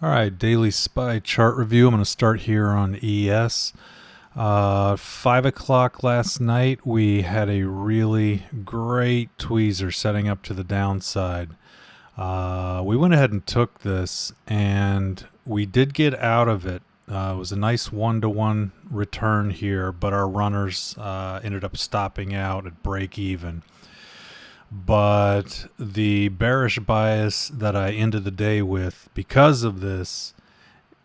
All right, Daily SPY chart review. I'm going to start here on ES. 5 o'clock last night, we had a really great tweezer setting up to the downside. We went ahead and took this, and we did get out of it. It was a nice 1-to-1 return here, but our runners ended up stopping out at break even. But the bearish bias that I ended the day with because of this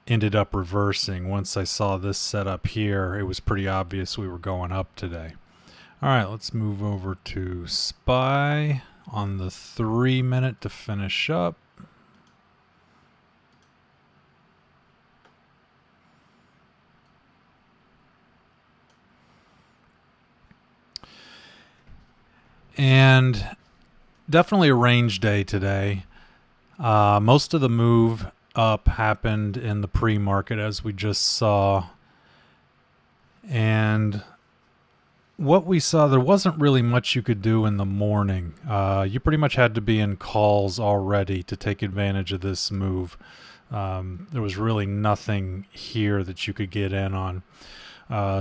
ended up reversing. Once I saw this setup here, it was pretty obvious we were going up today. All right, let's move over to SPY on the 3-minute to finish up. And definitely a range day today. Most of the move up happened in the pre-market, as we just saw. And what we saw, there wasn't really much you could do in the morning. You pretty much had to be in calls already to take advantage of this move. There was really nothing here that you could get in on.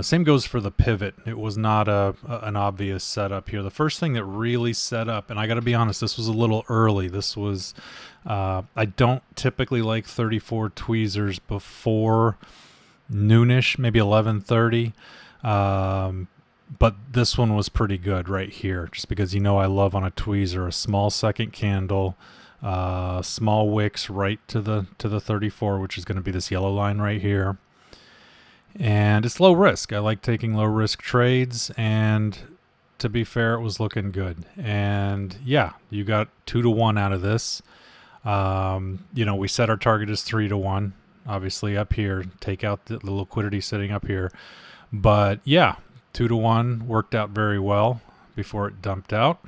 Same goes for the pivot. It was not an obvious setup here. The first thing that really set up, and I got to be honest, this was a little early. This was, I don't typically like 34 tweezers before noonish, maybe 11:30. But this one was pretty good right here, just because I love on a tweezer a small second candle, small wicks right to the 34, which is going to be this yellow line right here. And it's low risk. I like taking low risk trades, and to be fair, it was looking good. And yeah, you got 2-to-1 out of this. We set our target as 3-to-1, obviously up here, take out the liquidity sitting up here. But yeah, 2-to-1 worked out very well before it dumped out.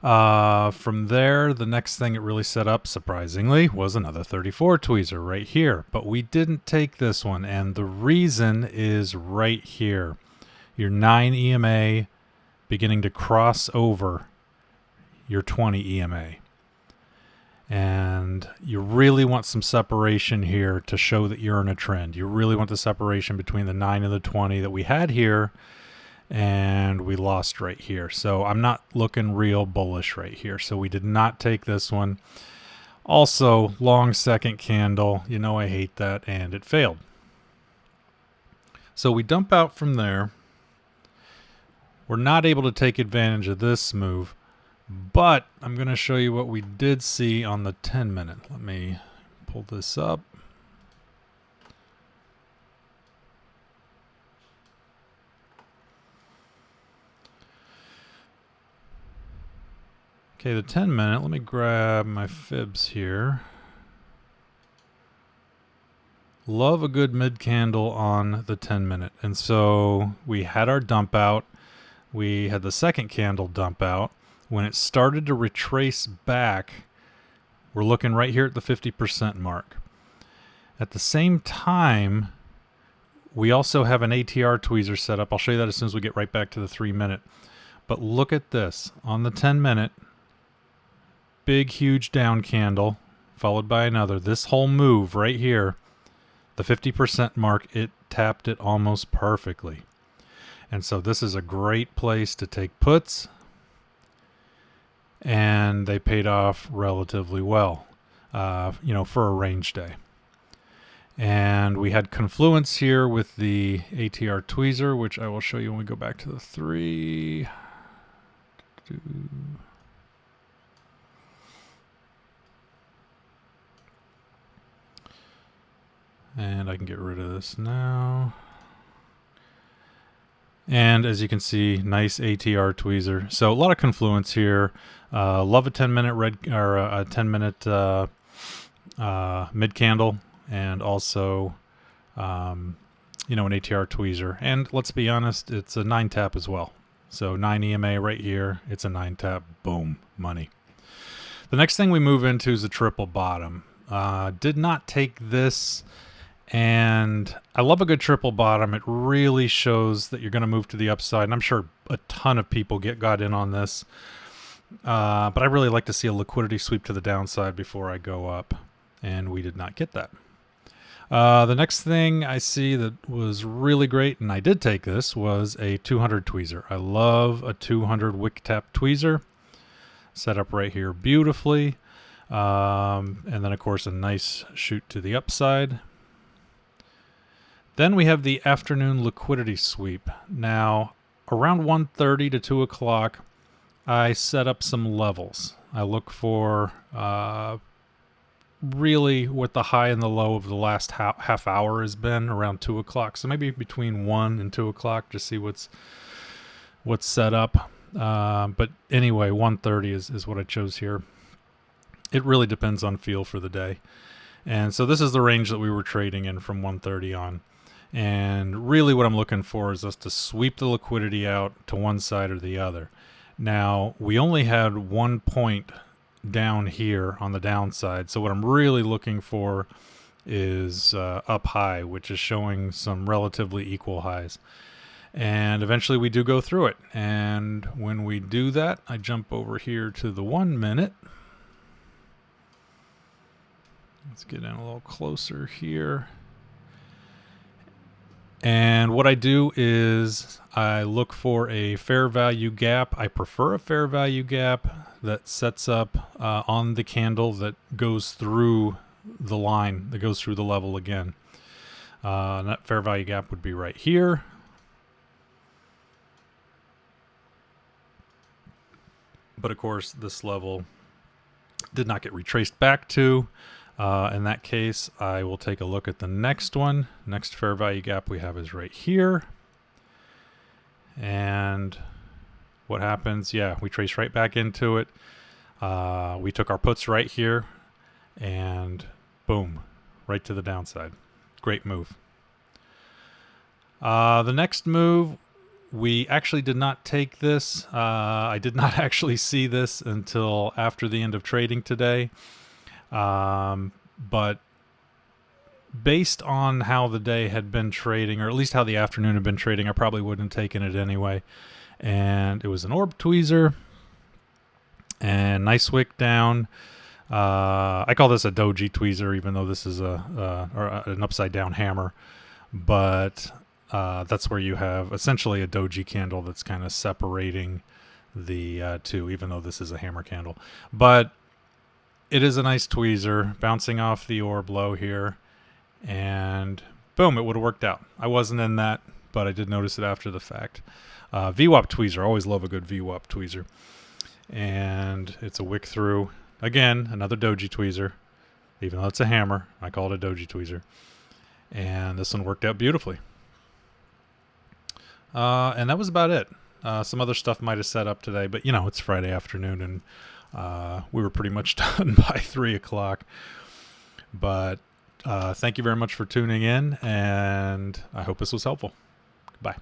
From there, the next thing it really set up, surprisingly, was another 34 tweezer right here. But we didn't take this one, and the reason is right here. Your 9 EMA beginning to cross over your 20 EMA. And you really want some separation here to show that you're in a trend. You really want the separation between the 9 and the 20 that we had here, and we lost right here. So I'm not looking real bullish right here. So we did not take this one. Also, long second candle. I hate that, and it failed. So we dump out from there. We're not able to take advantage of this move, but I'm going to show you what we did see on the 10-minute. Let me pull this up. Okay, the 10-minute, let me grab my fibs here. Love a good mid candle on the 10-minute. And so we had our dump out. We had the second candle dump out. When it started to retrace back, we're looking right here at the 50% mark. At the same time, we also have an ATR tweezer set up. I'll show you that as soon as we get right back to the 3-minute. But look at this. On the 10-minute, big, huge down candle, followed by another. This whole move right here, the 50% mark, it tapped it almost perfectly. And so this is a great place to take puts, and they paid off relatively well, for a range day. And we had confluence here with the ATR tweezer, which I will show you when we go back to the 3. And I can get rid of this now. And as you can see, nice ATR tweezer. So a lot of confluence here. Love a 10-minute red or a 10-minute mid candle, and also an ATR tweezer. And let's be honest, it's a 9 tap as well. So 9 EMA right here. It's a 9 tap. Boom, money. The next thing we move into is a triple bottom. Did not take this. And I love a good triple bottom. It really shows that you're going to move to the upside. And I'm sure a ton of people got in on this. But I really like to see a liquidity sweep to the downside before I go up. and we did not get that. The next thing I see that was really great, and I did take this, was a 200 tweezer. I love a 200 wick tap tweezer. Set up right here beautifully. And then, of course, a nice shoot to the upside. Then we have the afternoon liquidity sweep. Now, around 1:30 to 2 o'clock, I set up some levels. I look for really what the high and the low of the last half hour has been around 2 o'clock. So maybe between 1 and 2 o'clock to see what's set up. But anyway, 1:30 is what I chose here. It really depends on feel for the day. And so this is the range that we were trading in from 1:30 on. And really what I'm looking for is us to sweep the liquidity out to one side or the other. Now, we only had 1 point down here on the downside. So what I'm really looking for is up high, which is showing some relatively equal highs. And eventually we do go through it. And when we do that, I jump over here to the 1 minute. Let's get in a little closer here. And what I do is I look for a fair value gap. I prefer a fair value gap that sets up on the candle that goes through the line, that goes through the level again. And that fair value gap would be right here. But of course, this level did not get retraced back to. In that case, I will take a look at the next one. Next fair value gap we have is right here. And what happens? Yeah, we trace right back into it. We took our puts right here and boom, right to the downside. Great move. The next move, we actually did not take this. I did not actually see this until after the end of trading today. But based on how the day had been trading, or at least how the afternoon had been trading, I probably wouldn't have taken it anyway. And it was an orb tweezer and nice wick down. I call this a doji tweezer, even though this is an upside down hammer, but that's where you have essentially a doji candle that's kind of separating the two, even though this is a hammer candle. But it is a nice tweezer, bouncing off the orb low here, and boom, it would have worked out. I wasn't in that, but I did notice it after the fact. VWAP tweezer, always love a good VWAP tweezer. And it's a wick through. Again, another doji tweezer. Even though it's a hammer, I call it a doji tweezer. And this one worked out beautifully. And that was about it. Some other stuff might have set up today, but it's Friday afternoon, and we were pretty much done by 3 o'clock. But thank you very much for tuning in, and I hope this was helpful. Bye.